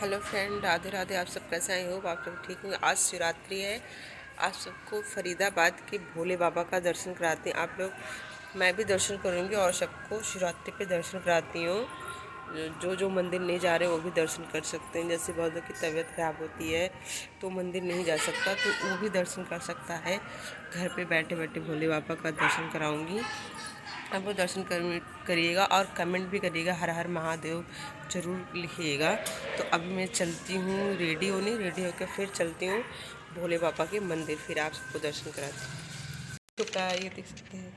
Hello friend, Radhe Radhe. आप सब कैसे हैं? होप आप सब ठीक होंगे। आज शिवरात्रि है। आप सबको फरीदाबाद के भोले बाबा का दर्शन कराते हैं आप लोग। मैं भी दर्शन करूंगी और सबको शिवरात्रि पे दर्शन कराती हूँ। जो जो मंदिर नहीं जा रहे वो भी दर्शन कर सकते हैं। जैसे बहुत लोग की तबीयत खराब होती है तो मंदिर नहीं जा सकता तो वो भी दर्शन कर सकता है। घर पे बैठे बैठे भोले बाबा का दर्शन कराऊंगी। आप वो दर्शन करिएगा और कमेंट भी करिएगा, हर हर महादेव ज़रूर लिखिएगा। तो अभी मैं चलती हूँ, रेडी होने, रेडी होकर फिर चलती हूँ भोले बाबा के मंदिर, फिर आप सबको दर्शन कराती हूँ। तो ये देख सकते हैं।